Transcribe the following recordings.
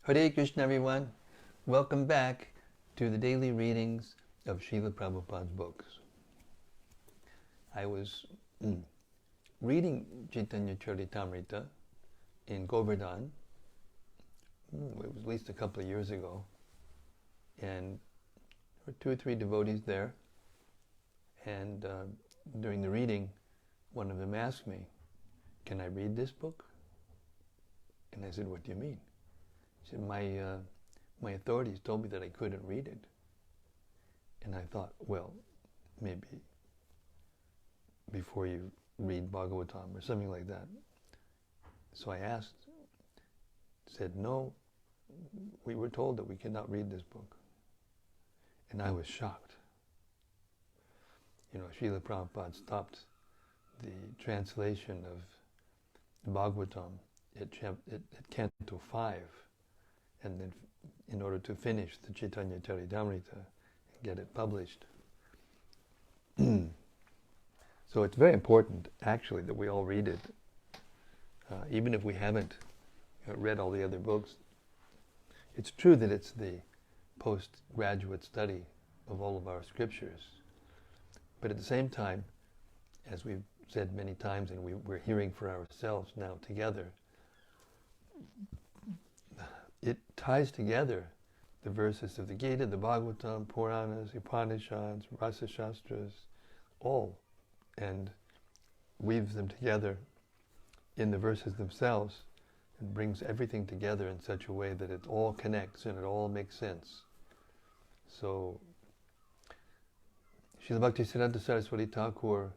Hare Krishna, everyone. Welcome back to the daily readings of Srila Prabhupada's books. I was reading Caitanya-caritämrta in Govardhan. It was at least a couple of years ago. And there were 2 or 3 devotees there. And during the reading, one of them asked me, "Can I read this book?" And I said, "What do you mean?" He said, my authorities told me that I couldn't read it. And I thought, well, maybe before you read Bhagavatam or something like that. So I asked, said, "No, we were told that we cannot read this book." And I was shocked. Srila Prabhupada stopped the translation of the Bhagavatam at Canto 5, and then in order to finish the Caitanya-caritämrta and get it published. So it's very important, actually, that we all read it. Even if we haven't read all the other books. It's true that it's the postgraduate study of all of our scriptures. But at the same time, as we've said many times, and we're hearing for ourselves now together, it ties together the verses of the Gita, the Bhagavatam, Puranas, Upanishads, Rasa Shastras, all, and weaves them together in the verses themselves and brings everything together in such a way that it all connects and it all makes sense. So, Srila Bhaktisiddhanta Saraswati Thakur,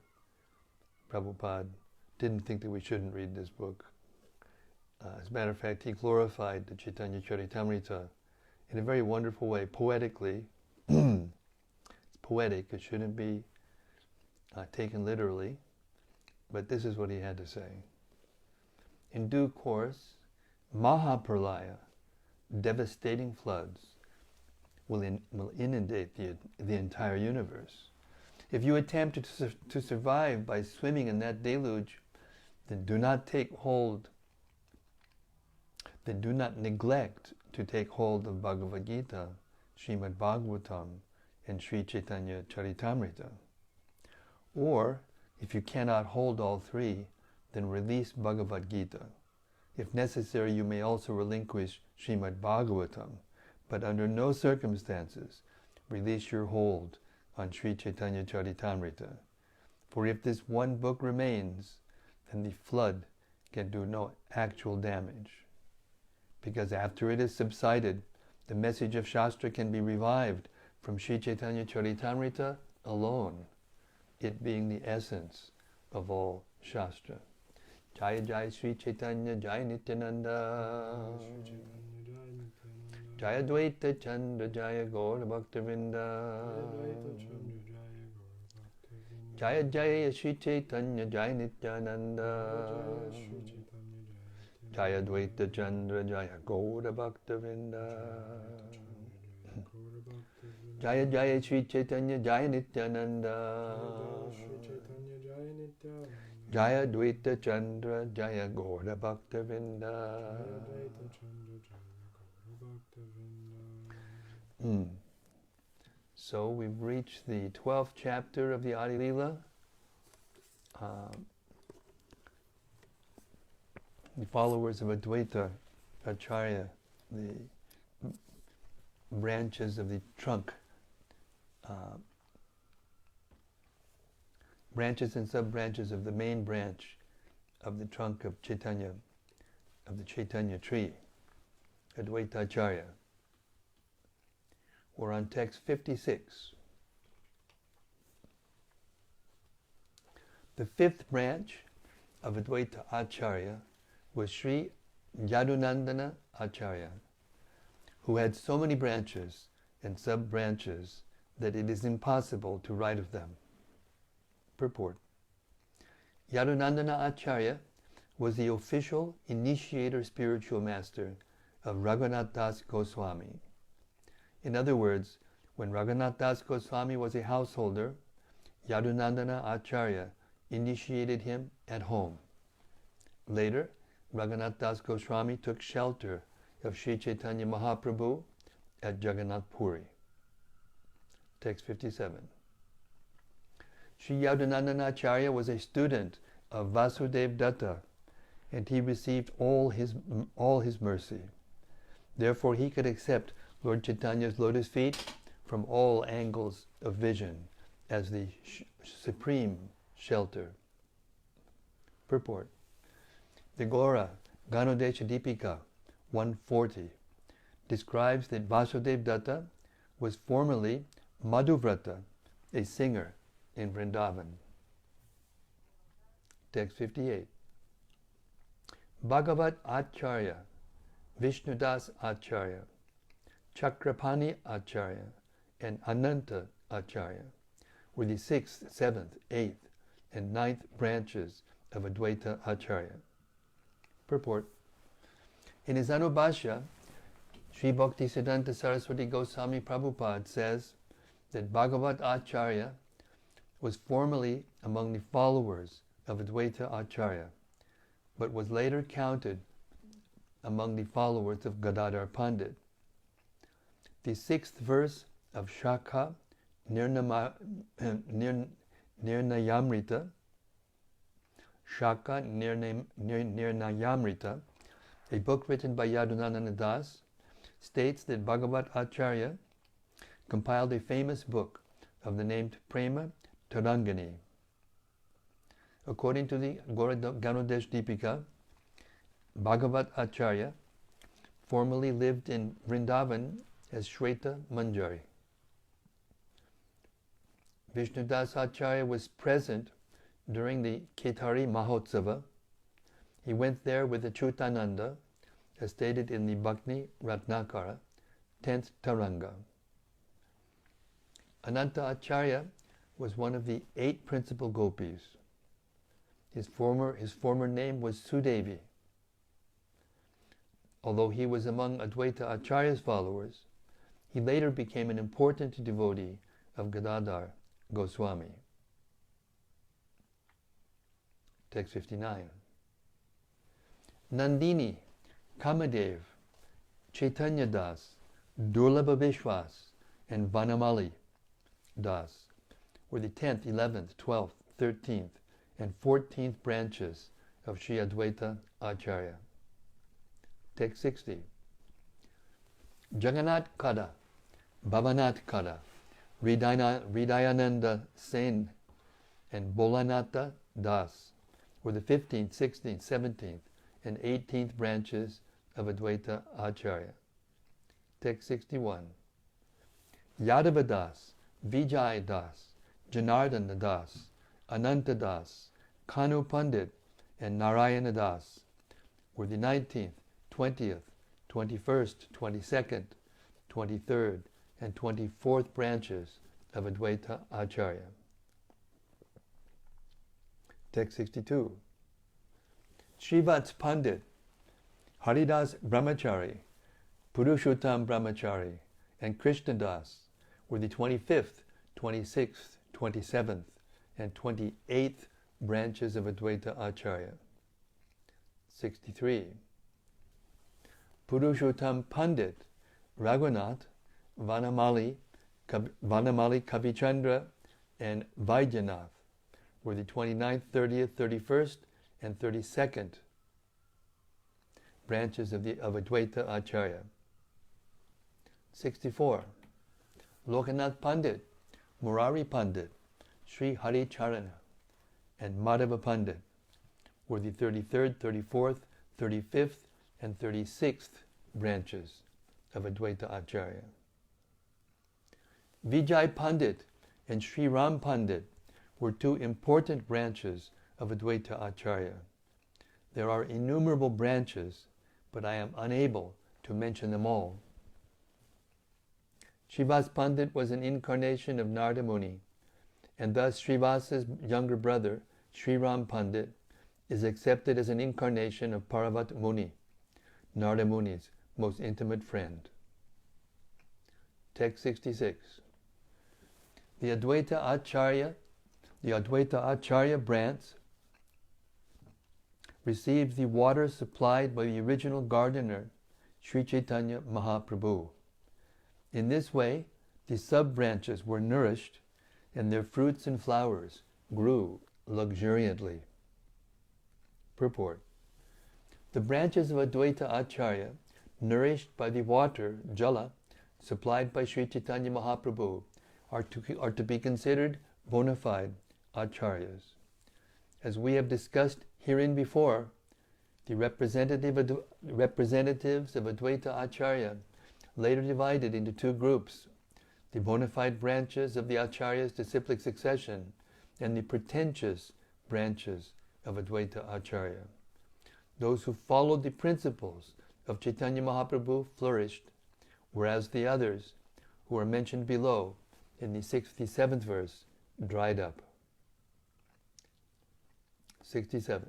Prabhupada, didn't think that we shouldn't read this book. As a matter of fact, he glorified the Caitanya-caritämrta in a very wonderful way, poetically. It's poetic, it shouldn't be taken literally, but this is what he had to say. In due course, Mahapralaya, devastating floods, will inundate the entire universe. If you attempt to survive by swimming in that deluge, then do not neglect to take hold of Bhagavad Gita, Srimad Bhagavatam, and Sri Caitanya-caritämrta. Or, if you cannot hold all 3, then release Bhagavad Gita. If necessary, you may also relinquish Srimad Bhagavatam, but under no circumstances release your hold on Sri Caitanya-caritämrta. For if this one book remains, then the flood can do no actual damage. Because after it is subsided, the message of Shastra can be revived from Sri Caitanya-caritämrta alone, it being the essence of all Shastra. Jaya Jaya Sri Chaitanya Jaya Nityananda Jaya Advaita Chandra Jaya Gaura Bhaktavinda Jaya Jaya Sri Chaitanya Jaya Nityananda Jaya Advaita Chandra Jaya Gaura Bhaktavinda Jaya Jaya Sri Chaitanya Jaya Nityananda Jaya Advaita Chandra Jaya Gaura Bhaktavinda. So we've reached the 12th chapter of the Ädi-lilä. The followers of Advaita, Äcärya, the branches of the trunk, branches and sub-branches of the main branch of the trunk of Chaitanya, of the Chaitanya tree, Advaita Äcärya. We're on text 56. The 5th branch of Advaita Äcärya was Sri Yadunandana Acharya, who had so many branches and sub-branches that it is impossible to write of them. Purport. Yadunandana Acharya was the official initiator spiritual master of Raghunath Das Goswami. In other words, when Raghunath Das Goswami was a householder, Yadunandana Acharya initiated him at home. Later, Raghunath Das Goswami took shelter of Sri Chaitanya Mahaprabhu at Jagannath Puri. Text 57. Sri Yadunandana Acharya was a student of Vasudev Datta, and he received all his mercy. Therefore he could accept Lord Chaitanya's lotus feet from all angles of vision as the supreme shelter. Purport. The Gora Ganodesha Deepika 140 describes that Vasudev Datta was formerly Madhuvrata, a singer in Vrindavan. Text 58. Bhagavat Acharya, Vishnudas Acharya, Chakrapani Acharya, and Ananta Acharya were the 6th, 7th, 8th, and 9th branches of Advaita Acharya. Purport. In his Anubhashya, Sri Bhaktisiddhanta Saraswati Goswami Prabhupada says that Bhagavat Acharya was formerly among the followers of Advaita Acharya, but was later counted among the followers of Gadädhara Pandit. The 6th verse of Shakha Nirnayamrita, a book written by Yadunandana Das, states that Bhagavat Acharya compiled a famous book of the name Prema Tarangani. According to the Ganodesh Deepika, Bhagavat Acharya formerly lived in Vrindavan as Shweta Manjari. Vishnudas Acharya was present during the Ketari Mahotsava. He went there with the Chutananda, as stated in the Bhakti Ratnakara, 10th Taranga. Ananta Acharya was one of the 8 principal gopis. His former name was Sudevi. Although he was among Advaita Acharya's followers, he later became an important devotee of Gadädhara Goswami. Text 59. Nandini, Kamadev, Chaitanya Das, Durlabha Vishwas, and Vanamali Das were the 10th, 11th, 12th, 13th, and 14th branches of Sri Advaita Acharya. Text 60. Jagannath Kada, Bhavanath Kada, Hridayananda Sen, and Bolanatha Das were the 15th, 16th, 17th, and 18th branches of Advaita Acharya. Text 61. Yadava Das, Vijay Das, Janardana Das, Ananta Das, Kanu Pandit, and Narayana Das were the 19th, 20th, 21st, 22nd, 23rd, and 24th branches of Advaita Acharya. Text 62. Srivats Pandit, Haridas Brahmachari, Purushottam Brahmachari, and Krishnadas were the 25th, 26th, 27th, and 28th branches of Advaita Acharya. 63. Purushottam Pandit, Raghunath, Vanamali Kabichandra, and Vaidyanath were the 29th, 30th, 31st, and 32nd branches of Advaita Acharya. 64. Lokanath Pandit, Murari Pandit, Sri Hari Charana, and Madhava Pandit were the 33rd, 34th, 35th, and 36th branches of Advaita Acharya. Vijay Pandit and Sri Ram Pandit were 2 important branches of Advaita Acharya. There are innumerable branches, but I am unable to mention them all. Srivas Pandit was an incarnation of Narada Muni, and thus Srivasa's younger brother, Sri Ram Pandit, is accepted as an incarnation of Paravat Muni, Narada Muni's most intimate friend. Text 66. The Advaita Acharya branch receives the water supplied by the original gardener, Sri Chaitanya Mahaprabhu. In this way, the sub-branches were nourished and their fruits and flowers grew luxuriantly. Purport. The branches of Advaita Acharya, nourished by the water, jala, supplied by Sri Chaitanya Mahaprabhu, are to be considered bona fide acharyas. As we have discussed herein before, the representatives of Advaita Acharya later divided into two groups: the bona fide branches of the Acharya's disciplic succession and the pretentious branches of Advaita Acharya. Those who followed the principles of Chaitanya Mahaprabhu flourished, whereas the others, who are mentioned below in the 67th verse, dried up. 67.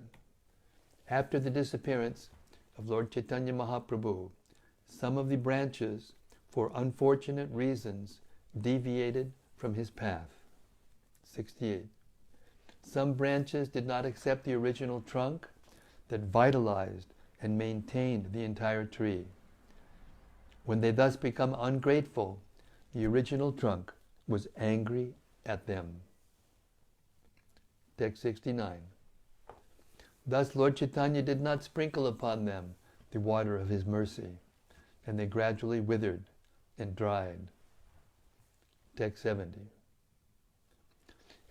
After the disappearance of Lord Chaitanya Mahaprabhu, some of the branches, for unfortunate reasons, deviated from his path. 68. Some branches did not accept the original trunk that vitalized and maintained the entire tree. When they thus become ungrateful, the original trunk was angry at them. Text 69. Thus Lord Chaitanya did not sprinkle upon them the water of his mercy, and they gradually withered and dried. Text 70.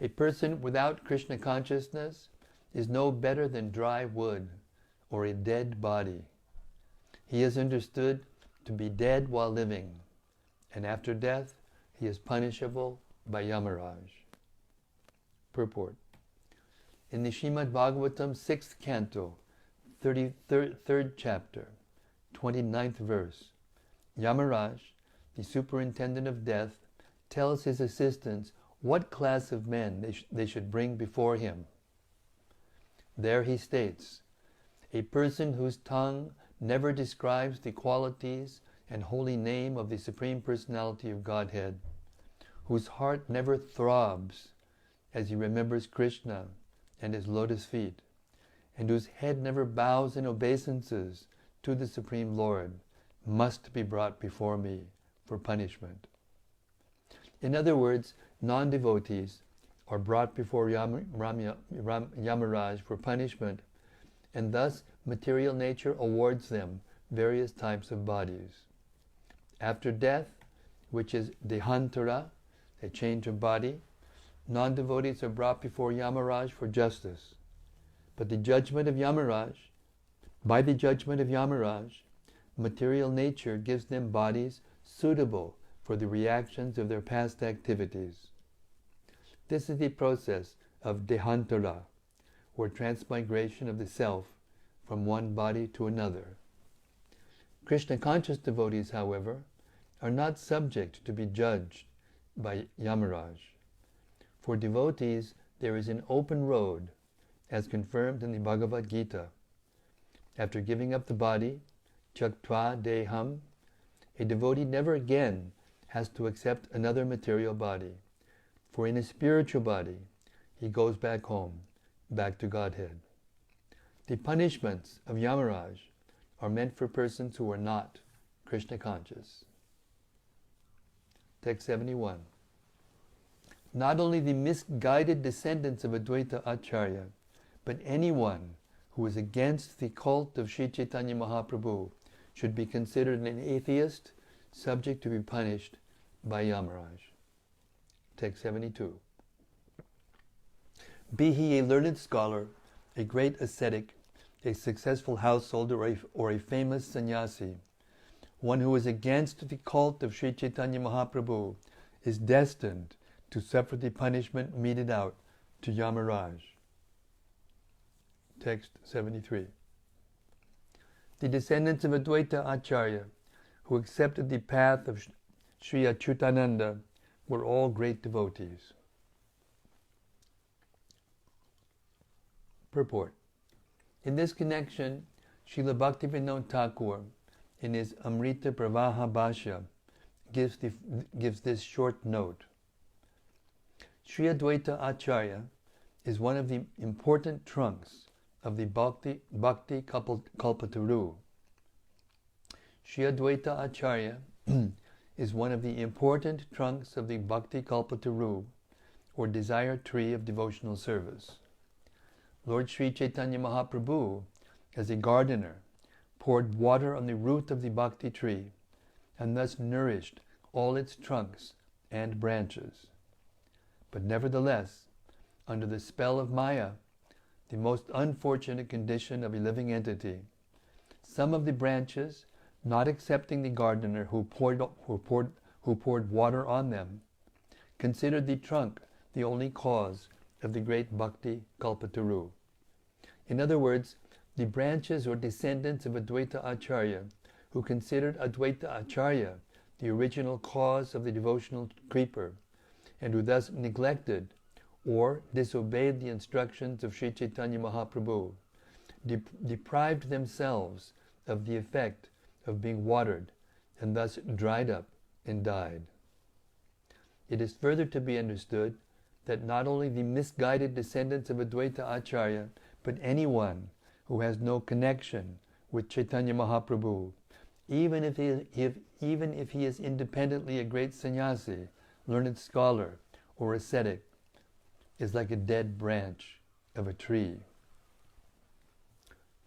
A person without Krishna consciousness is no better than dry wood or a dead body. He is understood to be dead while living, and after death he is punishable by Yamaraj. Purport. In the Srimad Bhagavatam 6th canto, 33rd chapter, 29th verse, Yamaraj, the superintendent of death, tells his assistants what class of men they should bring before him. There he states, a person whose tongue never describes the qualities and holy name of the Supreme Personality of Godhead, whose heart never throbs as he remembers Krishna and his lotus feet, and whose head never bows in obeisances to the Supreme Lord, must be brought before me for punishment. In other words, non-devotees are brought before Yamaraj for punishment, and thus material nature awards them various types of bodies. After death, which is Dehantara, a change of body, non-devotees are brought before Yamaraj for justice. But by the judgment of Yamaraj, material nature gives them bodies suitable for the reactions of their past activities. This is the process of Dehantara, or transmigration of the self from one body to another. Krishna-conscious devotees, however, are not subject to be judged by Yamaraj. For devotees, there is an open road, as confirmed in the Bhagavad Gita. After giving up the body, Tyaktva Deham, a devotee never again has to accept another material body. For in a spiritual body, he goes back home, back to Godhead. The punishments of Yamaraj are meant for persons who are not Krishna conscious. Text 71. Not only the misguided descendants of Advaita Acharya, but anyone who is against the cult of Sri Chaitanya Mahaprabhu should be considered an atheist, subject to be punished by Yamaraj. Text 72. Be he a learned scholar, a great ascetic, a successful householder, or a famous sannyasi, one who is against the cult of Sri Chaitanya Mahaprabhu is destined to suffer the punishment meted out to Yamaraj. Text 73. The descendants of Advaita Acharya, who accepted the path of Sri Achyutananda, were all great devotees. Purport. In this connection, Srila Bhaktivinoda Thakur, in his Amrita Pravaha Bhashya, gives this short note. Sri Advaita Acharya is one of the important trunks of the Bhakti Kalpataru. Sri Advaita Acharya is one of the important trunks of the Bhakti Kalpataru, or desire tree of devotional service. Lord Sri Chaitanya Mahaprabhu, as a gardener, poured water on the root of the bhakti tree and thus nourished all its trunks and branches. But nevertheless, under the spell of Maya, the most unfortunate condition of a living entity, some of the branches, not accepting the gardener who poured water on them, considered the trunk the only cause of the great bhakti kalpataru. In other words, the branches or descendants of Advaita Acharya, who considered Advaita Acharya the original cause of the devotional creeper, and who thus neglected or disobeyed the instructions of Sri Chaitanya Mahaprabhu, deprived themselves of the effect of being watered, and thus dried up and died. It is further to be understood that not only the misguided descendants of Advaita Acharya, but anyone who has no connection with Chaitanya Mahaprabhu, even if he is independently a great sannyasi, learned scholar, or ascetic, is like a dead branch of a tree.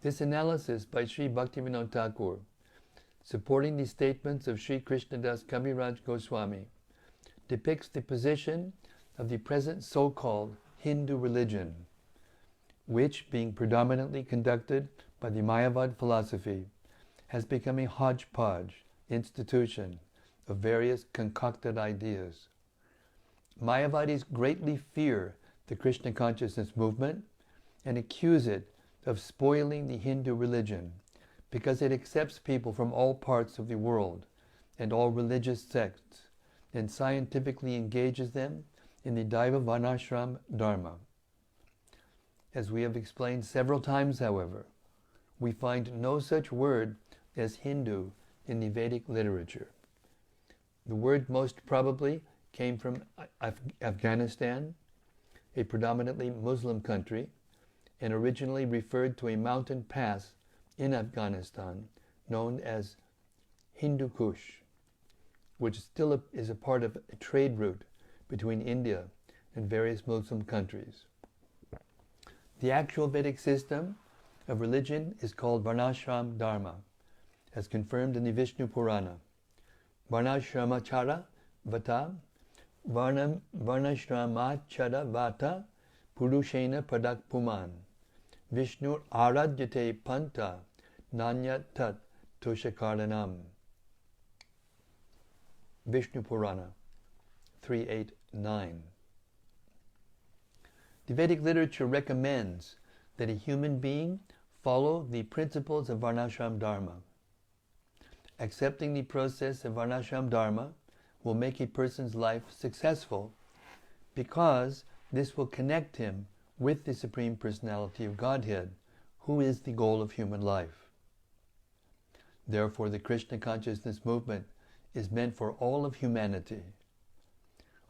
This analysis by Sri Bhaktivinoda Thakur, supporting the statements of Sri Krishnadas Kaviraj Goswami, depicts the position of the present so-called Hindu religion, which, being predominantly conducted by the Mayavad philosophy, has become a hodgepodge institution of various concocted ideas. Mayavadis greatly fear the Krishna consciousness movement and accuse it of spoiling the Hindu religion because it accepts people from all parts of the world and all religious sects and scientifically engages them in the Daiva Varnashram Dharma. As we have explained several times, however, we find no such word as Hindu in the Vedic literature. The word most probably came from Afghanistan, a predominantly Muslim country, and originally referred to a mountain pass in Afghanistan known as Hindu Kush, which still is a part of a trade route between India and various Muslim countries. The actual Vedic system of religion is called Varnashram Dharma, as confirmed in the Vishnu Purana. Varnashramachara Vata Varnashramachara Vata Purushena Padak Puman Vishnu Aradyate Panta Nanya Tat Toshakaranam. Vishnu Purana 389. The Vedic literature recommends that a human being follow the principles of Varnashram Dharma. Accepting the process of Varnashram Dharma will make a person's life successful because this will connect him with the Supreme Personality of Godhead, who is the goal of human life. Therefore, the Krishna consciousness movement is meant for all of humanity.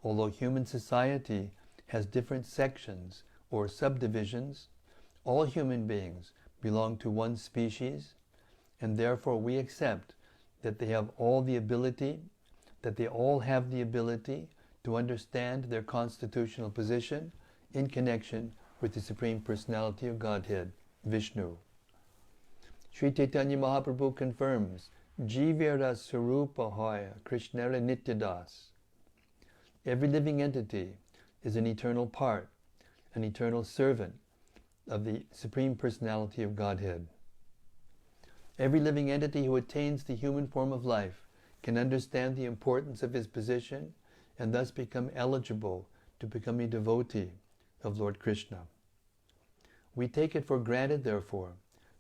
Although human society has different sections or subdivisions, all human beings belong to one species, and therefore we accept that they all have the ability to understand their constitutional position in connection with the Supreme Personality of Godhead, Vishnu. Sri Chaitanya Mahaprabhu confirms, Jivira Sarupa Hoya Krishnara Nityadas. Every living entity is an eternal part, an eternal servant of the Supreme Personality of Godhead. Every living entity who attains the human form of life can understand the importance of his position and thus become eligible to become a devotee of Lord Krishna. We take it for granted, therefore,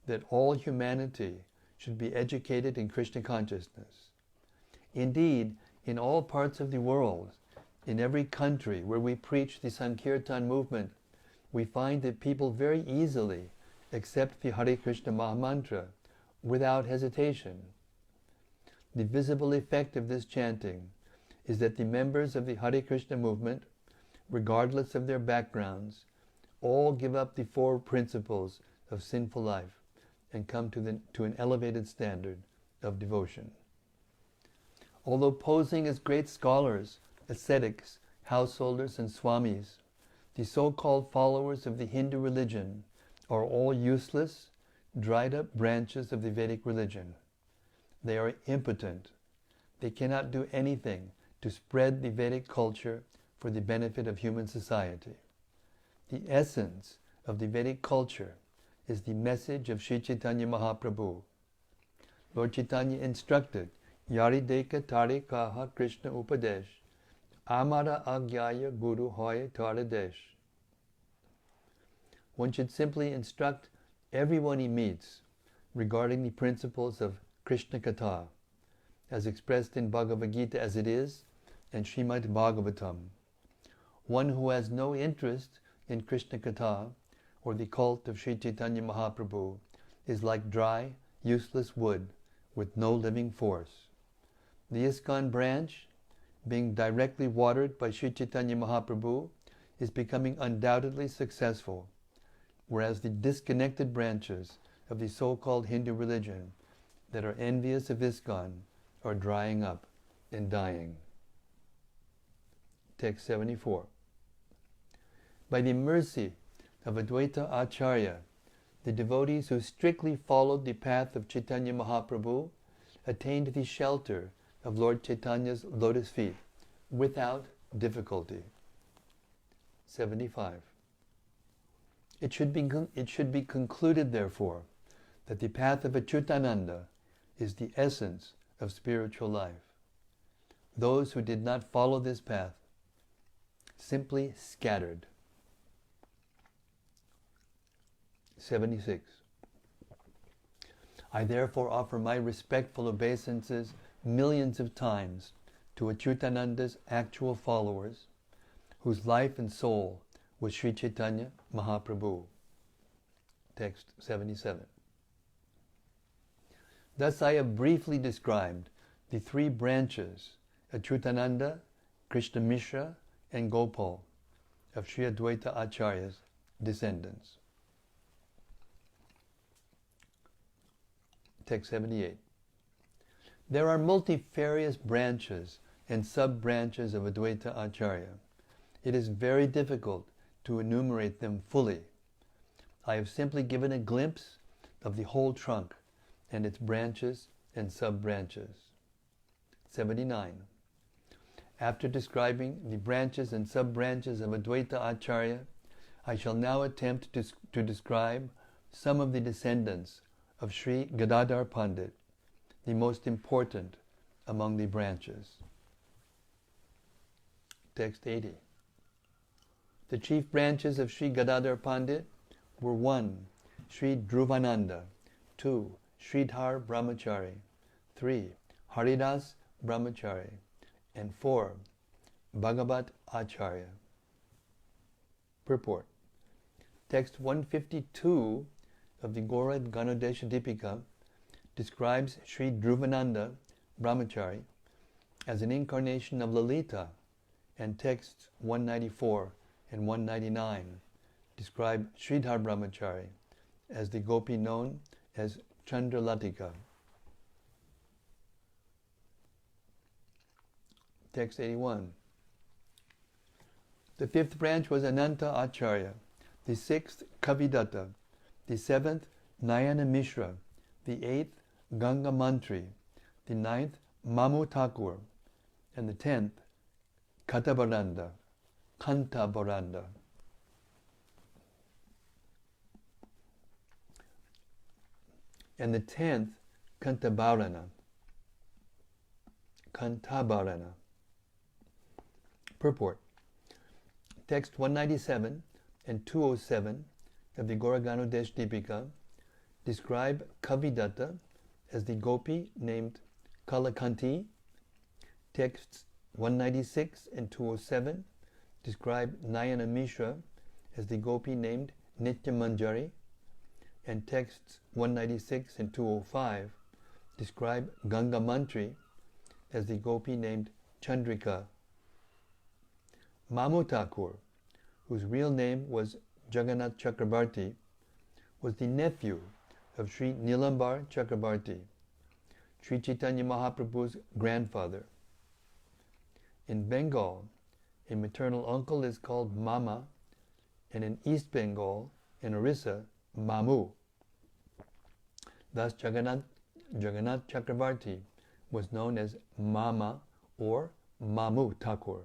that all humanity should be educated in Krishna consciousness. Indeed, in all parts of the world, in every country where we preach the Sankirtan movement, we find that people very easily accept the Hare Krishna Mahamantra without hesitation. The visible effect of this chanting is that the members of the Hare Krishna movement, regardless of their backgrounds, all give up the four principles of sinful life and come to an elevated standard of devotion. Although posing as great scholars, ascetics, householders, and swamis, the so-called followers of the Hindu religion are all useless, dried-up branches of the Vedic religion. They are impotent. They cannot do anything to spread the Vedic culture for the benefit of human society. The essence of the Vedic culture is the message of Sri Caitanya Mahaprabhu. Lord Chaitanya instructed, Yari deka tari kaha Krishna upadesh, amara agyaya guru hoye taradesh. One should simply instruct everyone he meets regarding the principles of Krishna Katha, as expressed in Bhagavad Gita as it is, and Srimad Bhagavatam. One who has no interest in Krishna Katha or the cult of Sri Chaitanya Mahaprabhu is like dry, useless wood with no living force. The ISKCON branch, being directly watered by Sri Chaitanya Mahaprabhu, is becoming undoubtedly successful, whereas the disconnected branches of the so-called Hindu religion that are envious of ISKCON are drying up and dying. Text 74. By the mercy of Advaita Äcärya, the devotees who strictly followed the path of Chaitanya Mahaprabhu attained the shelter of Lord Chaitanya's lotus feet without difficulty. 75. It should be concluded, therefore, that the path of Achyutananda is the essence of spiritual life. Those who did not follow this path simply scattered. 76. I therefore offer my respectful obeisances millions of times to Achyutananda's actual followers, whose life and soul was Sri Chaitanya Mahaprabhu. Text 77. Thus I have briefly described the three branches, Achyutananda, Krishna Mishra, and Gopal, of Sri Advaita Acharya's descendants. Text 78. There are multifarious branches and sub-branches of Advaita Acharya. It is very difficult to enumerate them fully. I have simply given a glimpse of the whole trunk and its branches and sub-branches. 79. After describing the branches and sub-branches of Advaita Acharya, I shall now attempt to describe some of the descendants of Sri Gadädhara Pandit, the most important among the branches. Text 80. The chief branches of Sri Gadädhara Pandit were 1. Sri Dhruvananda, 2. Sridhar Brahmachari, 3. Haridas Brahmachari, and 4. Bhagavat Acharya. Purport. Text 152 of the Gaura Ganodesha Dipika describes Sri Dhruvananda Brahmachari as an incarnation of Lalita, and texts 194 and 199 describe Sridhar Brahmachari as the gopi known as Chandralatika. Text 81. The fifth branch was Ananta Acharya, the sixth Kavidatta, the seventh Nayana Mishra, the eighth Ganga Mantri, the ninth Mamu Thakur, and the 10th Kanta Baranda. And the 10th Kantabarana. Purport. Text 197 and 207 of the Gaura Ganodesha Dipika describe Kavidatta as the gopi named Kalakanti. Texts 196 and 207 describe Nayana Mishra as the gopi named Nitya Manjari, and texts 196 and 205 describe Ganga Mantri as the gopi named Chandrika. Mamu Thakur, whose real name was Jagannath Chakrabarti, was the nephew of Sri Nilambar Chakrabarti. Sri Chaitanya Mahaprabhu's grandfather. In Bengal, a maternal uncle is called Mama, and in East Bengal, in Orissa, Mamu. Thus, Jagannath Chakravarti was known as Mama or Mamu Thakur.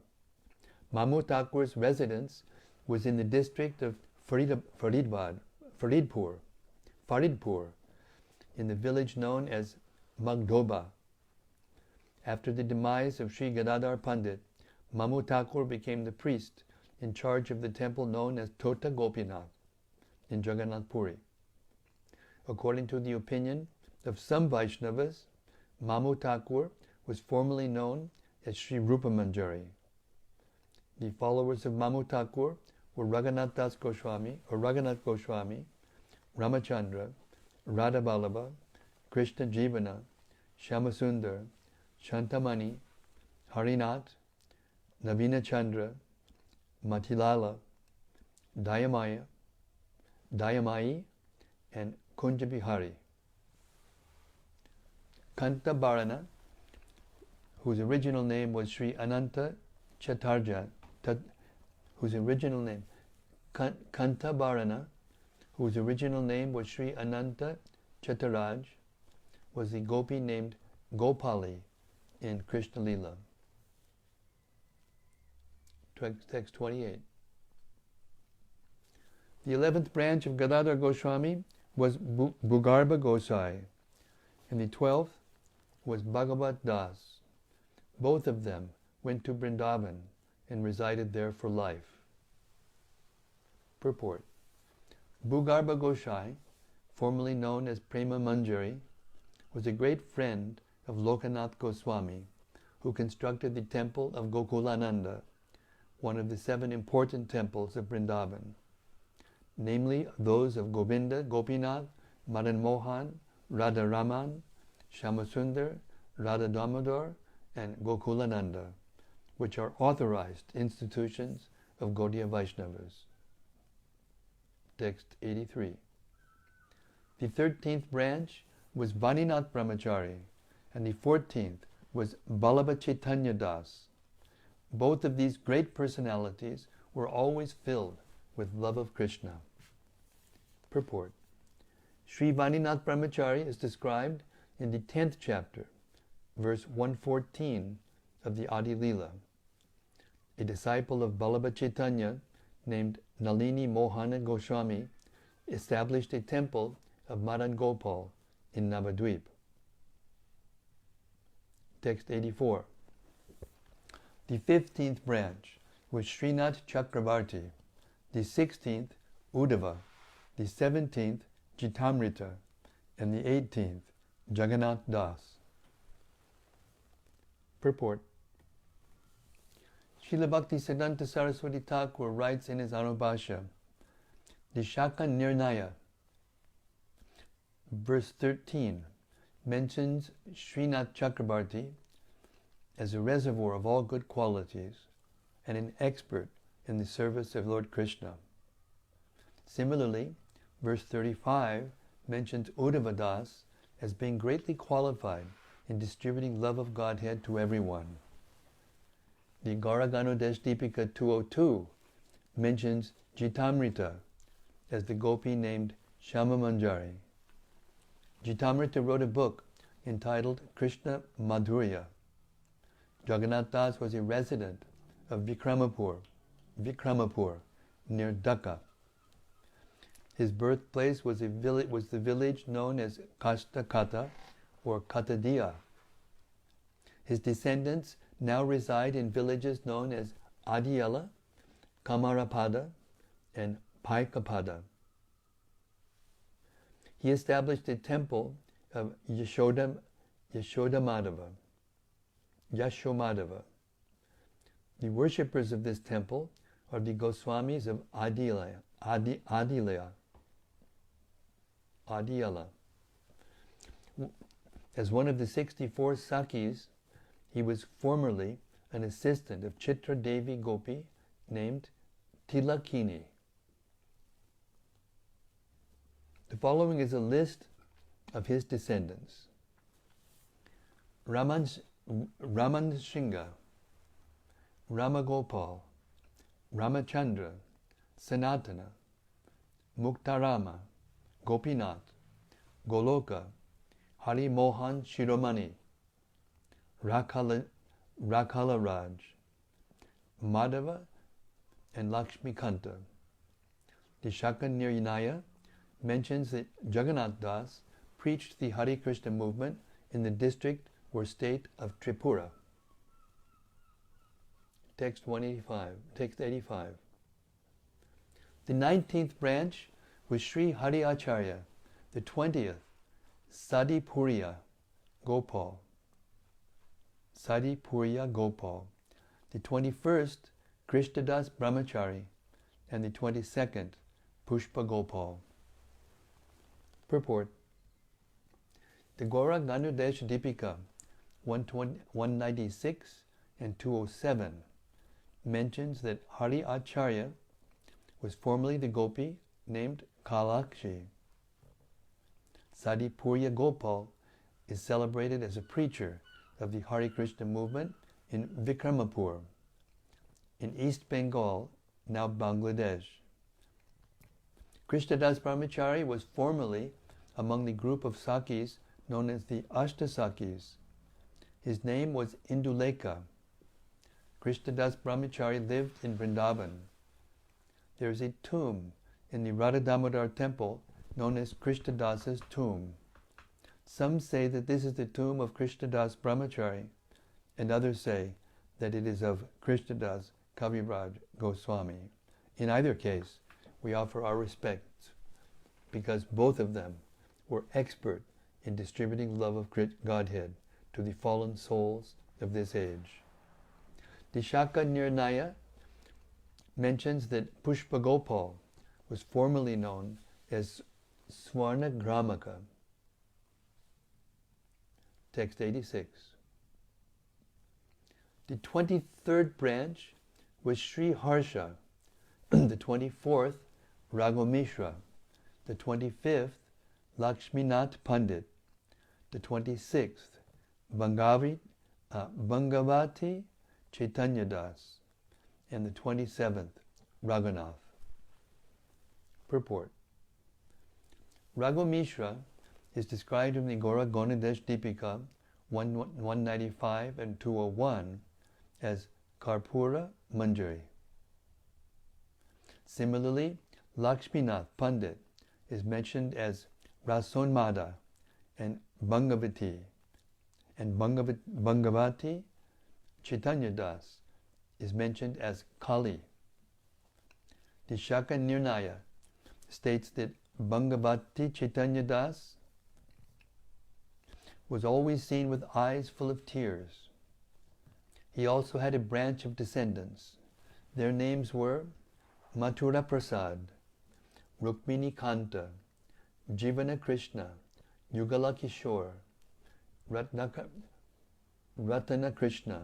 Mamu Thakur's residence was in the district of Faridpur, in the village known as Magdoba. After the demise of Sri Gadädhara Pandit, Mamu Thakur became the priest in charge of the temple known as Tota Gopinath in Jagannath Puri. According to the opinion of some Vaishnavas, Mamu Thakur was formerly known as Sri Rupa Manjari. The followers of Mamu Thakur were Raghunath Goswami, Ramachandra, Radha Vallabha, Krishna Jivana, Shyamasundar, Shantamani, Harinath, Navina Chandra, Matilala, Dayamayi, and Kunjabihari. Kanta Bharana, whose original name was Sri Ananta Chatarja, whose original name, Kanta Bharana, whose original name was Sri Ananta Chataraj, was the gopi named Gopali in Krishna Lila. Text 28. The 11th branch of Gadädhara Goswami was Bhugarbha Gosai, and the 12th was Bhagavat Das. Both of them went to Vrindavan and resided there for life. Purport. Bhugarbha Gosai, formerly known as Prema Manjari, was a great friend of Lokanath Goswami, who constructed the temple of Gokulananda, one of the 7 important temples of Vrindavan, namely those of Govinda, Gopinath, Madan Mohan, Radha Raman, Shyamasundar, Radha Damodar, and Gokulananda, which are authorized institutions of Gaudiya Vaishnavas. Text 83. The 13th branch was Vaninath Brahmachari, and the 14th was Vallabha Chaitanya Das. Both of these great personalities were always filled with love of Krishna. Purport. Sri Vaninath Brahmachari is described in the 10th chapter, verse 114 of the Ädi-lilä. A disciple of Vallabha Chaitanya named Nalini Mohana Goswami established a temple of Madan Gopal in Navadvip. Text 84. The 15th branch was Srinath Chakravarti, the 16th Uddhava, the 17th Jitamrita, and the 18th Jagannath Das. Purport. Srila Bhaktisiddhanta Saraswati Thakur writes in his Anubhashya, the Shaka Nirnaya, verse 13, mentions Srinath Chakravarti as a reservoir of all good qualities and an expert in the service of Lord Krishna. Similarly, verse 35 mentions Uddhava Das as being greatly qualified in distributing love of Godhead to everyone. The Gauraganodesh Deepika 202 mentions Jitamrita as the gopi named Shyama Manjari. Jitamrita wrote a book entitled Krishna Madhurya. Jagannath Das was a resident of Vikramapur, near Dhaka. His birthplace was the village known as Kastakata or Katadia. His descendants now reside in villages known as Ädi-lilä, Kamarapada, and Paikapada. He established a temple of Yashomadeva. The worshippers of this temple are the Goswamis of Ädi-lilä. As one of the 64 Sakhis, he was formerly an assistant of Chitra Devi Gopi named Tilakini. The following is a list of his descendants. Ramanshinga, Ramagopal, Ramachandra, Sanatana, Muktarama, Gopinath, Goloka, Hari Mohan Shiromani, Rakala Raj, Madhava, and Lakshmi Kanta. The Shakanirnaya mentions that Jagannath Das preached the Hare Krishna movement in the district or state of Tripura. Text 85. The 19th branch was Sri Hari Acharya, the 20th Sadipuriya Gopal, the 21st Krishnadas Brahmachari, and the 22nd Pushpa Gopal. Purport. The Gora Ganudesh Dipika 196 and 207 mentions that Hari Acharya was formerly the gopi named Kalakshi. Sadipurya Gopal is celebrated as a preacher of the Hare Krishna movement in Vikramapur, in East Bengal, now Bangladesh. Krishnadas Brahmachari was formerly among the group of Sakis known as the Ashtasakis. His name was Induleka. Krishnadas Brahmachari lived in Vrindavan. There is a tomb in the Radha Damodar temple known as Krishnadasa's tomb. Some say that this is the tomb of Krishnadas Brahmachari, and others say that it is of Krishnadas Kaviraj Goswami. In either case, we offer our respects, because both of them were expert in distributing love of Godhead to the fallen souls of this age. The Shakanirnaya mentions that Pushpa Gopal was formerly known as Swarna Gramaka. Text 86. The 23rd branch was Sri Harsha, the 24th Raghomishra, the 25th Lakshminath Pandit, the 26th Bhangavati Chaitanya Das, and the 27th Raghunath. Purport. Raghomishra is described in the Gora Ganudesh Dipika 195 and 201 as Karpura Manjari. Similarly, Lakshminath Pandit is mentioned as Rasonmada and Bhangavati, and Bhangavati Chaitanya Das is mentioned as Kali. The Shakanirnaya states that Bhangavati Chaitanya Das was always seen with eyes full of tears. He also had a branch of descendants. Their names were Mathura Prasad, Rukmini Kanta, Jivana Krishna, Yugala Kishore, Ratana Krishna,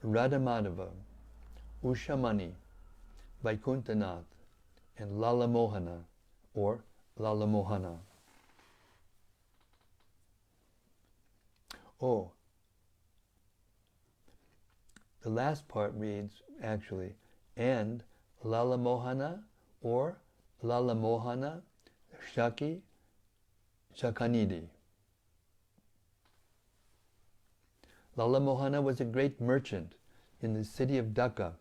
Radha Madhava, Ushamani, Vaikuntanath, and Lala Mohana, or Lala Mohana. Oh, the last part reads, actually, and Lala Mohana, or Lala Mohana Shaki Shakanidhi. Lala Mohana was a great merchant in the city of Dhaka.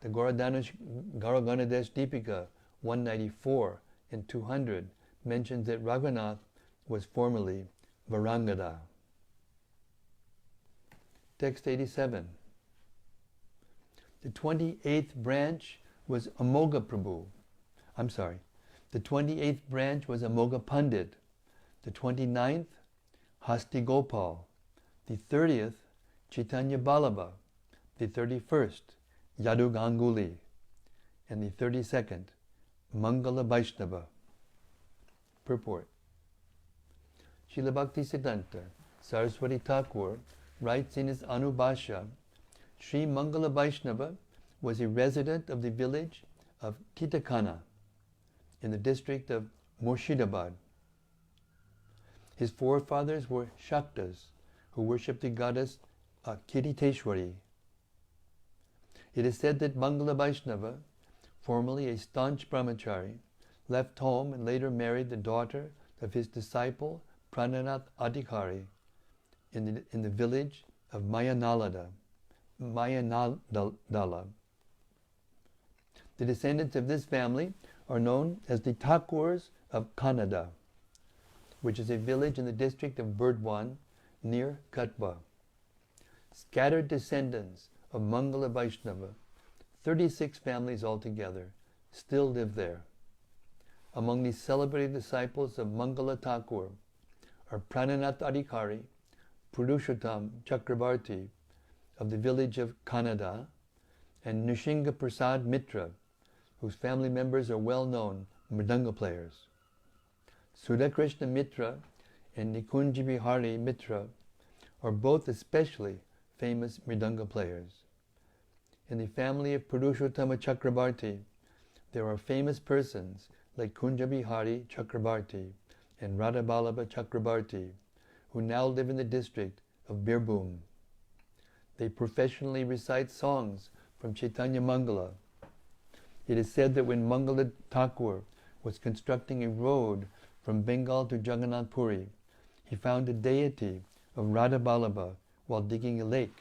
The Gora Ganudesh Dipika 194 and 200 mentions that Raghunath was formerly Varangada. Text 87. The 28th branch was Amoga Prabhu. The 28th branch was Amoga Pandit. The 29th, Hasti Gopal. The 30th, Chaitanya Balaba. The 31st, Yadu Ganguli. And the 32nd, Mangala Vaishnava. Purport. Srila Bhaktisiddhanta Saraswati Thakur writes in his Anubhashya, Sri Mangala Vaishnava was a resident of the village of Kitakana in the district of Murshidabad. His forefathers were Shaktas, who worshipped the goddess Kiriteshwari. It is said that Mangala Vaishnava, formerly a staunch brahmachari, left home and later married the daughter of his disciple Prananath Adhikari in the village of Mayanadala. The descendants of this family are known as the Thakurs of Kannada, which is a village in the district of Burdwan near Katwa. Scattered descendants of Mangala Vaishnava, 36 families altogether, still live there. Among these celebrated disciples of Mangala Thakur are Prananath Adhikari, Purushottam Chakrabarti of the village of Kannada, and Nrsinga Prasad Mitra, whose family members are well-known mridanga players. Sudhakrishna Mitra and Nikunj Bihari Mitra are both especially famous mridanga players. In the family of Purushottama Chakrabarti, there are famous persons like Kunja Bihari Chakrabarti and Radhaballabha Chakrabarti, who now live in the district of Birbhum. They professionally recite songs from Chaitanya Mangala. It is said that when Mangala Thakur was constructing a road from Bengal to Jagannath Puri, he found a deity of Radhaballabha while digging a lake.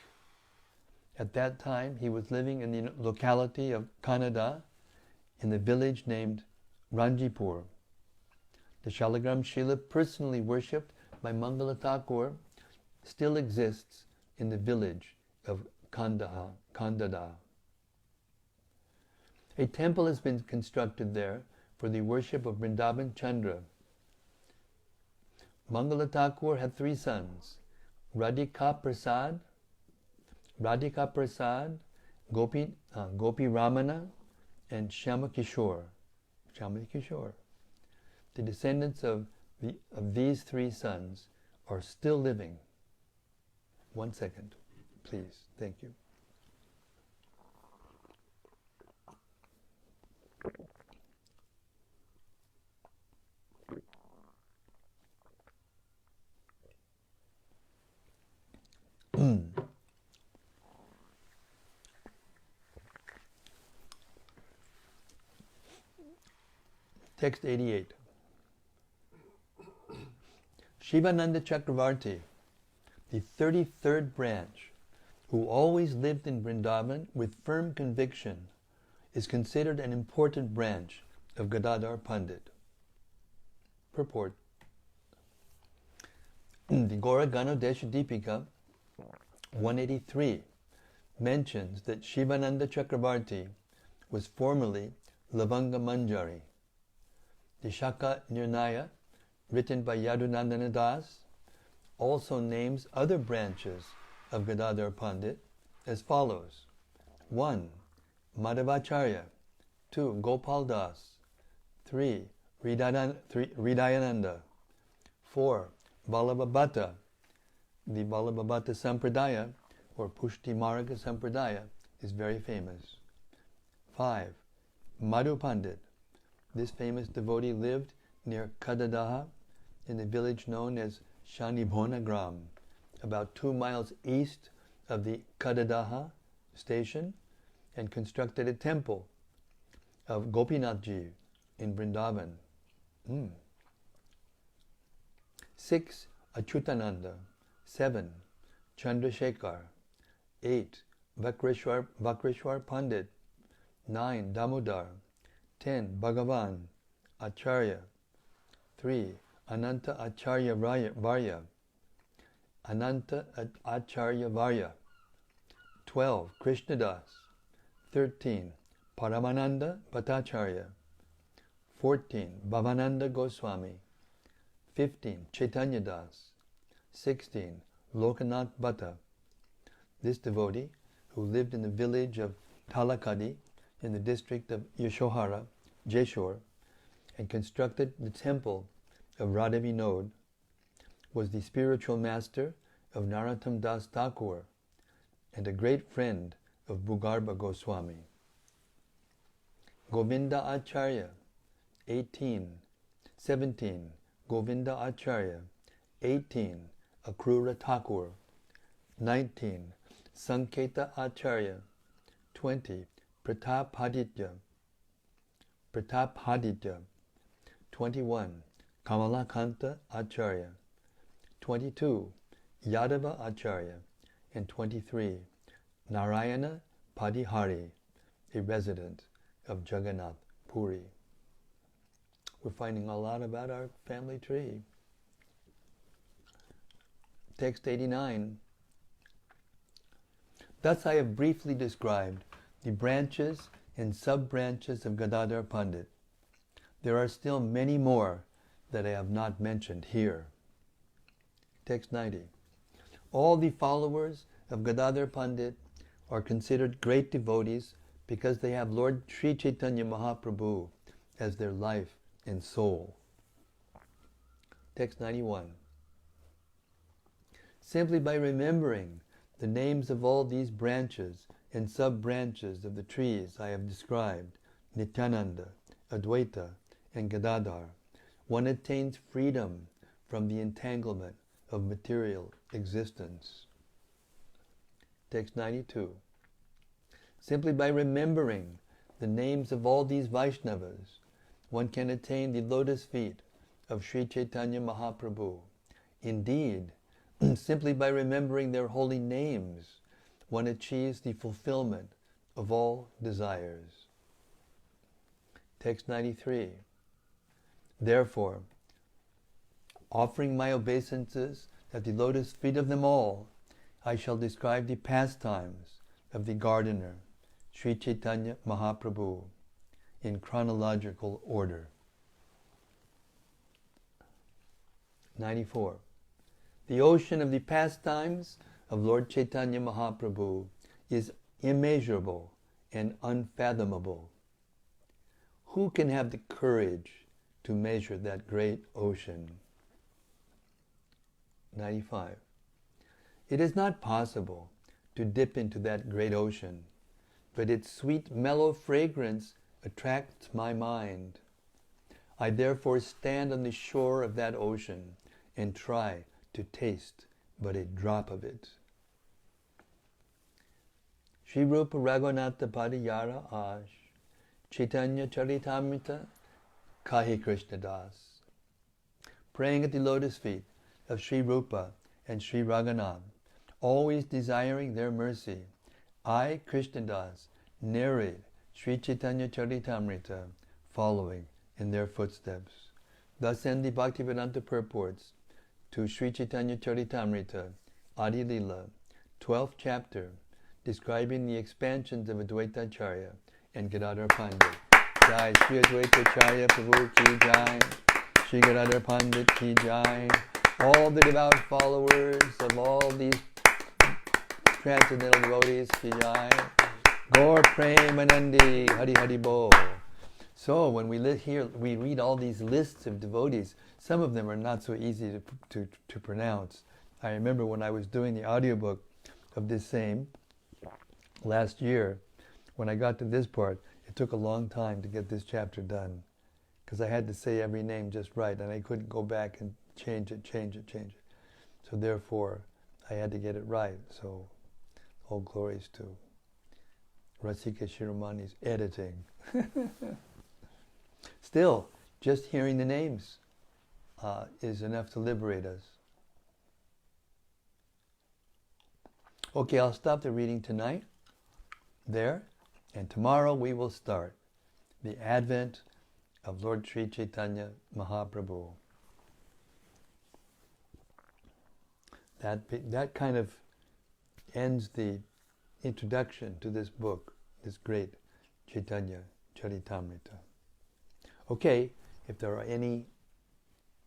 At that time, he was living in the locality of Kannada in the village named Ranjipur. The Shalagram Shila personally worshipped by Mangala Thakur still exists in the village of Kandada. A temple has been constructed there for the worship of Vrindavan Chandra. Mangala Thakur had 3 sons, Radhika Prasad, Gopi Ramana, and Shyama Kishore. The descendants of these 3 sons are still living. 1 second, please. Thank you. Text 88. Shivananda Chakravarti, the 33rd branch, who always lived in Vrindavan with firm conviction, is considered an important branch of Gadädhara Pandit. Purport. The Gaura Ganodesha Deepika 183 mentions that Shivananda Chakravarti was formerly Lavanga Manjari. The Shaka Nirnaya, written by Yadunandana Das, also names other branches of Gadädhara Pandit as follows: 1. Madhavacharya, 2. Gopal Das, 3. Hridayananda, 4. Vallabhabhata. The Vallabhabhata Sampradaya, or Pushti Marga Sampradaya, is very famous. 5. Madhu Pandit. This famous devotee lived near Gadädhara in the village known as Shanibhona Gram, about 2 miles east of the Gadädhara station, and constructed a temple of Gopinathji in Vrindavan. 6. Achyutananda. 7. Chandrasekhar. 8. Vakreshwar Pandit. 9. Damodar. 10. Bhagavan Äcärya. 3. Ananta Äcärya Varya. Ananta Äcärya Varya. 12. Krishnadas. 13. Paramananda Bhattacharya. 14. Bhavananda Goswami. 15. Chaitanya Das. 16. Lokanath Bhatta. This devotee, who lived in the village of Talakadi in the district of Yashohara, Jeshore, and constructed the temple of Radha Vinod, was the spiritual master of Narottam Das Thakur and a great friend of Bhugarbha Goswami. Govinda Äcärya, 17. Govinda Äcärya, 18. Akrura Thakur. 19. Sanketa Acharya. 20. Pratapahaditya. 21. Kamalakanta Acharya. 22. Yadava Acharya. And 23. Narayana Padihari, a resident of Jagannath Puri. We're finding a lot about our family tree. Text 89. Thus I have briefly described the branches and sub-branches of Gadädhara Pandit. There are still many more that I have not mentioned here. Text 90. All the followers of Gadädhara Pandit are considered great devotees because they have Lord Sri Chaitanya Mahaprabhu as their life and soul. Text 91. Simply by remembering the names of all these branches and sub-branches of the trees I have described, Nityananda, Advaita, and Gadädhara, one attains freedom from the entanglement of material existence. Text 92. Simply by remembering the names of all these Vaishnavas, one can attain the lotus feet of Sri Chaitanya Mahaprabhu. Indeed, simply by remembering their holy names, one achieves the fulfillment of all desires. Text 93. Therefore, offering my obeisances at the lotus feet of them all, I shall describe the pastimes of the gardener, Sri Chaitanya Mahaprabhu, in chronological order. 94. The ocean of the pastimes of Lord Chaitanya Mahaprabhu is immeasurable and unfathomable. Who can have the courage to measure that great ocean? 95. It is not possible to dip into that great ocean, but its sweet, mellow fragrance attracts my mind. I therefore stand on the shore of that ocean and try to taste but a drop of it. Shri Rupa Raghunatha Padiyara Ash, Caitanya-caritämrta, Kahi Krishna Das. Praying at the lotus feet of Shri Rupa and Shri Raghunath, always desiring their mercy, I, Krishna Das, narrate Shri Caitanya-caritämrta, following in their footsteps. Thus end the Bhaktivedanta purports to Shri Caitanya-caritämrta, Ädi-lilä, 12th chapter, describing the expansions of Advaita Äcärya and Gadädhara Pandit. Jai Shri Advaita Äcärya Prabhu ki jai, Shri Gadädhara Pandit ki jai, all the devout followers of all these transcendental devotees ki jai, Gaur Premanandi, Hari Hari Bol. So when we read all these lists of devotees. Some of them are not so easy to pronounce. I remember when I was doing the audiobook of this same last year, when I got to this part, it took a long time to get this chapter done because I had to say every name just right and I couldn't go back and change it. So therefore, I had to get it right. So all glories to Rasika Shiromani's editing. Still, just hearing the names is enough to liberate us. Okay, I'll stop the reading tonight there, and tomorrow we will start the Advent of Lord Sri Chaitanya Mahaprabhu. That kind of ends the introduction to this book, this great Caitanya-caritämrta. Okay, if there are any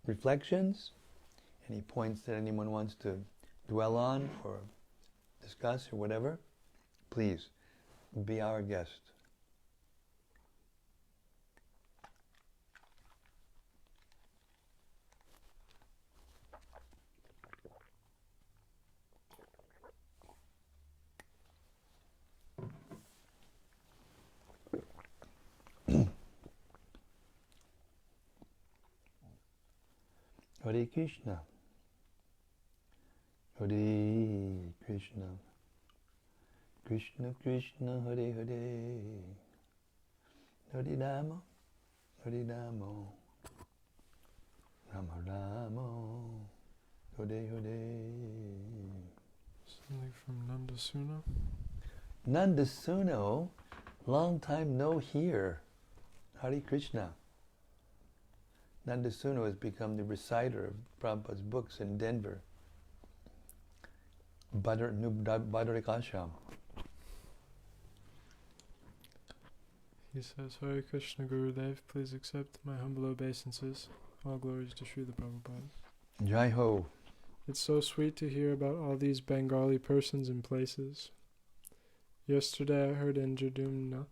reflections, any points that anyone wants to dwell on or discuss or whatever, please be our guest. Hare Krishna. Hare Krishna, Krishna Krishna, Hare Hare, Hare Rama, Hare Rama, Rama Rama, Hare Hare. Something from Nandasuna. Nandasuno, long time no hear. Hare Krishna. Nandasuno has become the reciter of Prabhupada's books in Denver. Badarik Ashram. He says, Hare Krishna Gurudev, please accept my humble obeisances. All glories to Srila Prabhupada. Jai Ho. It's so sweet to hear about all these Bengali persons and places. Yesterday I heard Indradyumna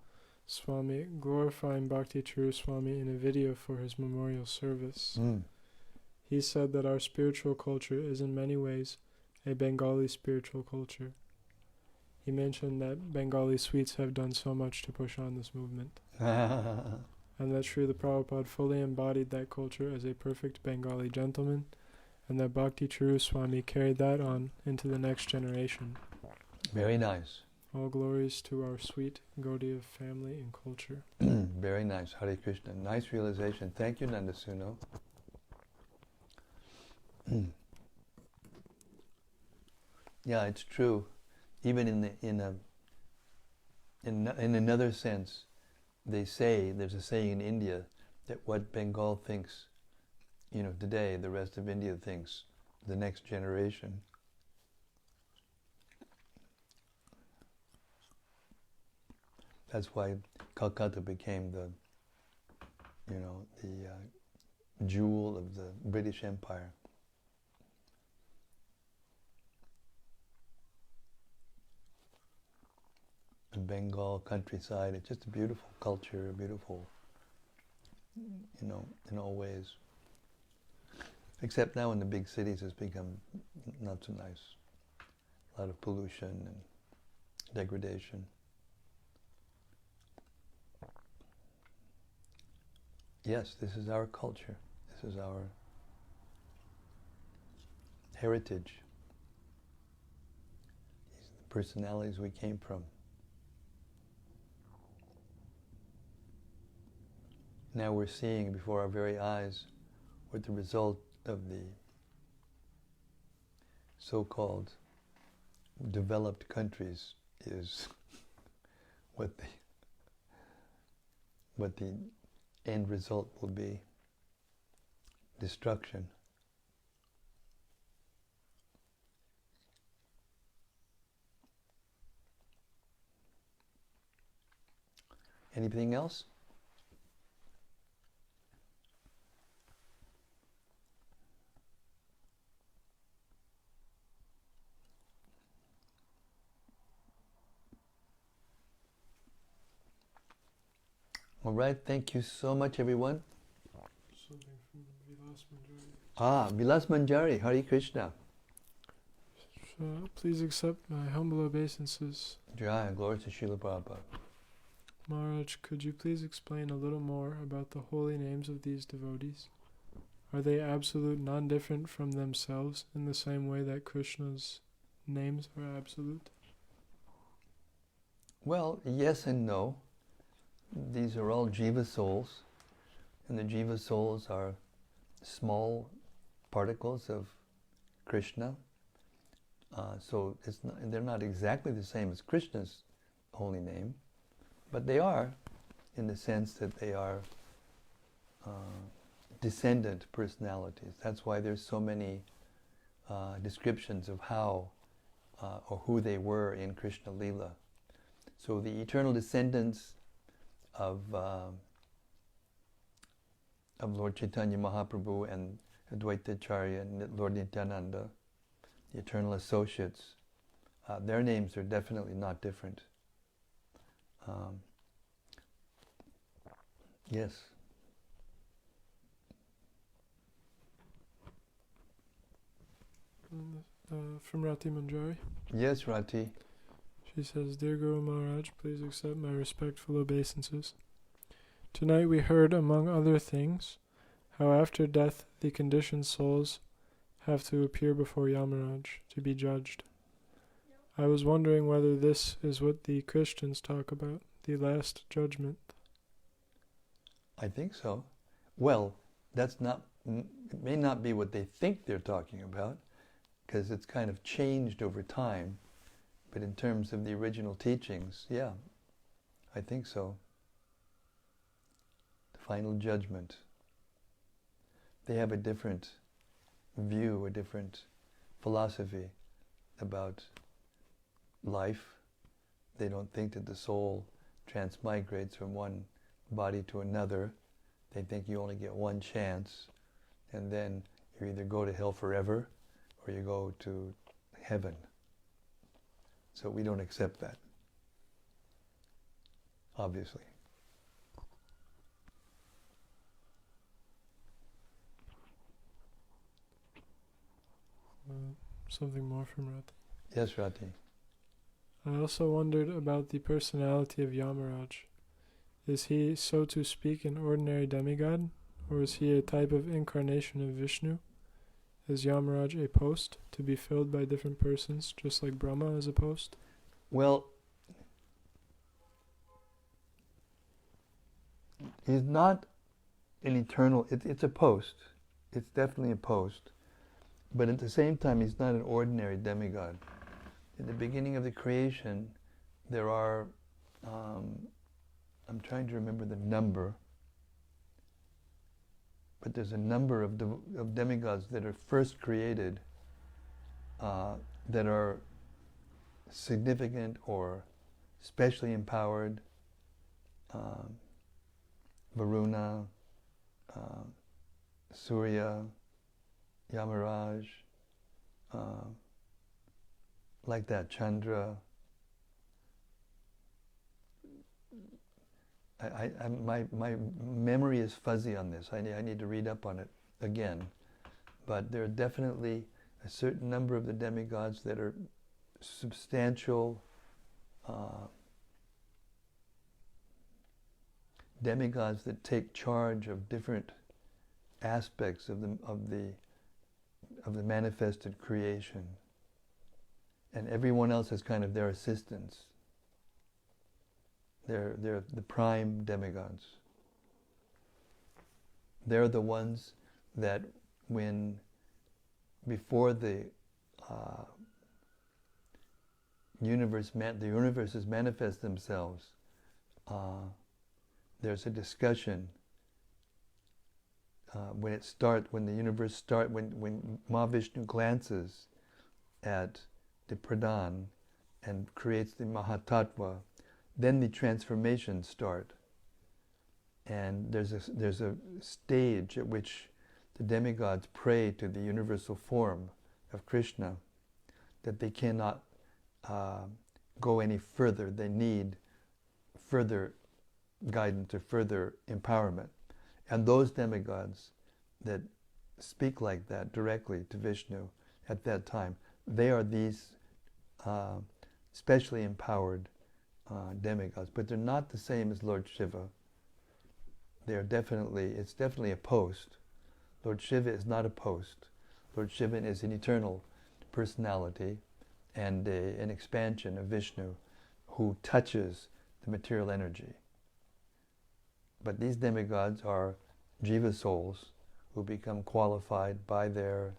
Swami glorifying Bhakti Charu Swami in a video for his memorial service. He said that our spiritual culture is in many ways a Bengali spiritual culture. He mentioned that Bengali sweets have done so much to push on this movement, and that Srila Prabhupada fully embodied that culture as a perfect Bengali gentleman, and that Bhakti Charu Swami carried that on into the next generation. Very nice. All glories to our sweet Gaudiya family and culture. Very nice. Hare Krishna. Nice realization. Thank you, Nandasuno. Yeah, it's true. Even in another sense, they say, there's a saying in India, that what Bengal thinks, today, the rest of India thinks, the next generation. That's why Calcutta became the jewel of the British Empire. The Bengal countryside, it's just a beautiful culture, beautiful, in all ways. Except now in the big cities it's become not so nice. A lot of pollution and degradation. Yes, this is our culture. This is our heritage. These are the personalities we came from. Now we're seeing before our very eyes what the result of the so-called developed countries is, what the end result will be. Destruction. Anything else? All right, thank you so much, everyone. Something from Vilas Manjari. Vilas Manjari, Hare Krishna. Please accept my humble obeisances. Jai, glory to Srila Prabhupada. Maharaj, could you please explain a little more about the holy names of these devotees? Are they absolute, non-different from themselves in the same way that Krishna's names are absolute? Well, yes and no. These are all jiva souls, and the jiva souls are small particles of Krishna. So they're not exactly the same as Krishna's holy name, but they are, in the sense that they are descendant personalities. That's why there's so many descriptions of how or who they were in Krishna Lila. So the eternal descendants of Lord Chaitanya Mahaprabhu and Advaita Acharya and Lord Nityananda, the eternal associates, their names are definitely not different. Yes. From Rati Manjari. Yes, Rati. She says, Dear Guru Maharaj, please accept my respectful obeisances. Tonight we heard, among other things, how after death the conditioned souls have to appear before Yamaraj to be judged. I was wondering whether this is what the Christians talk about, the last judgment. I think so. Well, it may not be what they think they're talking about, because it's kind of changed over time. But in terms of the original teachings, yeah, I think so. The final judgment. They have a different view, a different philosophy about life. They don't think that the soul transmigrates from one body to another. They think you only get one chance, and then you either go to hell forever or you go to heaven. So we don't accept that, obviously. Something more from Rati. Yes, Rati. I also wondered about the personality of Yamaraj. Is he, so to speak, an ordinary demigod, or is he a type of incarnation of Vishnu? Is Yamaraj a post to be filled by different persons, just like Brahma is a post? Well, he's not an eternal, it's a post. It's definitely a post. But at the same time, he's not an ordinary demigod. In the beginning of the creation, there are, I'm trying to remember the number, but there's a number of demigods that are first created that are significant or specially empowered. Varuna, Surya, Yamaraj, like that, Chandra. My memory is fuzzy on this. I need to read up on it again. But there are definitely a certain number of the demigods that are substantial demigods that take charge of different aspects of the manifested creation, and everyone else is kind of their assistants. They're the prime demigods. They're the ones that before the universes manifest themselves, there's a discussion when the universe starts, when Mahavishnu glances at the Pradhan and creates the Mahatattva, then the transformations start. And there's a stage at which the demigods pray to the universal form of Krishna that they cannot go any further. They need further guidance or further empowerment. And those demigods that speak like that directly to Vishnu at that time, they are these specially empowered demigods. But they're not the same as Lord Shiva. It's definitely a post. Lord Shiva is not a post. Lord Shiva is an eternal personality and an expansion of Vishnu who touches the material energy. But these demigods are jiva souls who become qualified by their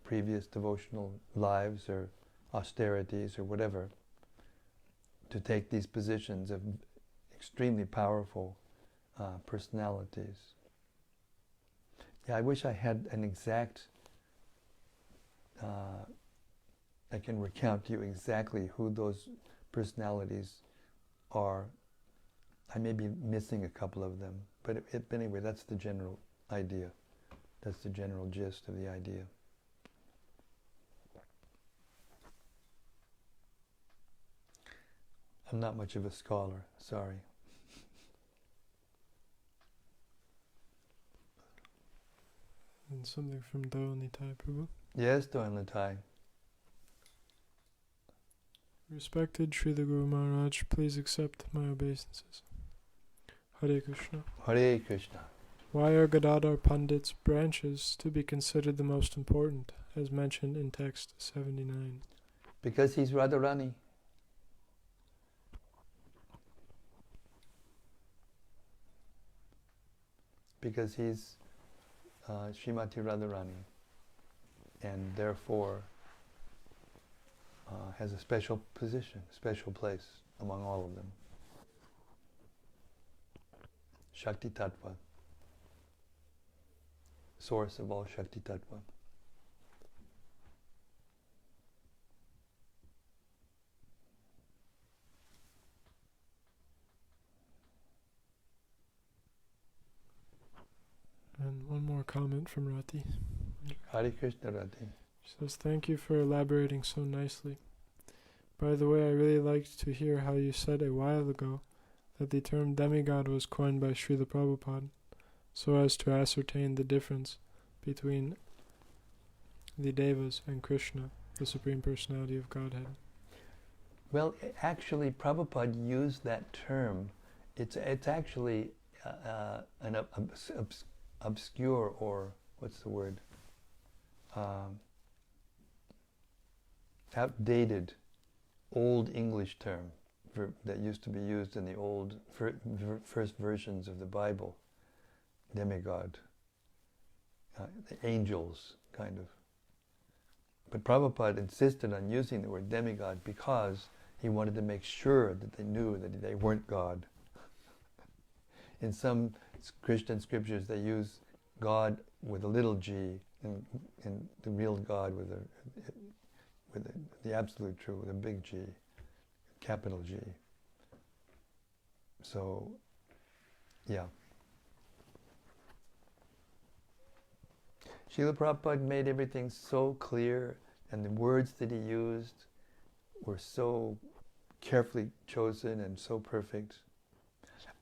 previous devotional lives or austerities or whatever to take these positions of extremely powerful personalities. Yeah, I wish I had an exact, I can recount to you exactly who those personalities are. I may be missing a couple of them, but anyway, that's the general idea. That's the general gist of the idea. I'm not much of a scholar, sorry. And something from Dawanitai, Prabhu. Yes, Dawanitai. Respected Srila Guru Maharaj, please accept my obeisances. Hare Krishna. Hare Krishna. Why are Gadädhara Pandit's branches to be considered the most important, as mentioned in text 79? Because he's Radharani. Because he's Srimati Radharani, and therefore has a special position, special place among all of them. Shakti Tattva, source of all Shakti Tattva. And one more comment from Rati. Hare Krishna, Rati. She says, thank you for elaborating so nicely. By the way, I really liked to hear how you said a while ago that the term demigod was coined by Srila Prabhupada so as to ascertain the difference between the Devas and Krishna, the Supreme Personality of Godhead. Well, actually, Prabhupada used that term. It's actually an obscure, or what's the word? Outdated, old English term that used to be used in the old first versions of the Bible. Demigod, the angels, kind of. But Prabhupada insisted on using the word demigod because he wanted to make sure that they knew that they weren't God. In some Christian scriptures, they use God with a little g, and the real God with the absolute truth with a big G, capital G. So, yeah. Srila Prabhupada made everything so clear, and the words that he used were so carefully chosen and so perfect.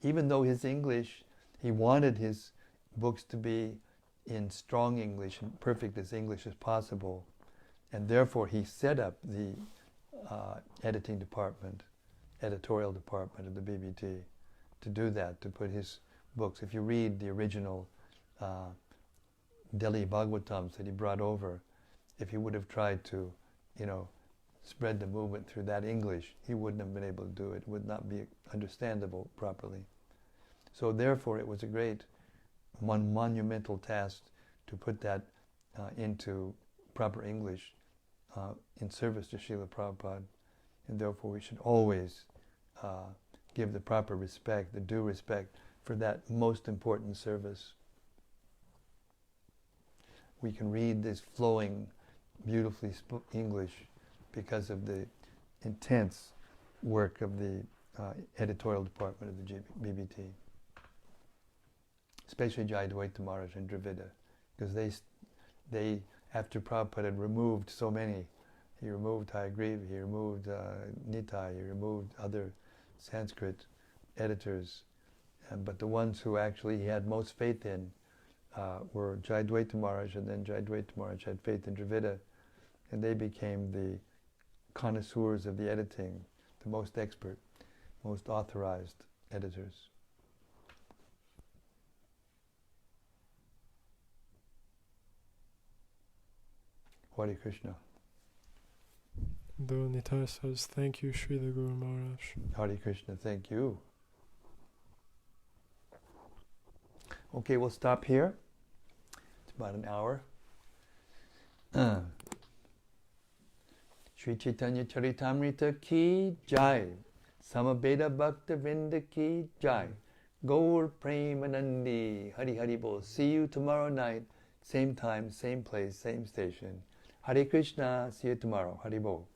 Even though his English, he wanted his books to be in strong English and perfect as English as possible, and therefore he set up the editing department, editorial department of the BBT to do that, to put his books. If you read the original Delhi Bhagavatams that he brought over, if he would have tried to, spread the movement through that English, he wouldn't have been able to do it. It would not be understandable properly. So therefore it was a great, monumental task to put that into proper English in service to Srila Prabhupada. And therefore we should always give the proper respect, the due respect for that most important service. We can read this flowing, beautifully English because of the intense work of the editorial department of the BBT. Especially Advaita Maharaj and Dravida, because they after Prabhupada had removed so many, he removed Hayagriva, he removed Nitai, he removed other Sanskrit editors, but the ones who actually he had most faith in were Jayadvaita Maharaj, and then Jayadvaita Maharaj had faith in Dravida, and they became the connoisseurs of the editing, the most expert, most authorized editors. Hare Krishna. Though Nitai says, thank you, Srila Guru Maharaj. Hare Krishna, thank you. Okay, we'll stop here. It's about an hour. Sri Caitanya-caritämrta ki jai. Samaveda Bhakta Vrinda ki jai. Gaur Premanandi. Hari Hari Bol. See you tomorrow night. Same time, same place, same station. Hare Krishna. See you tomorrow. Hari Bol.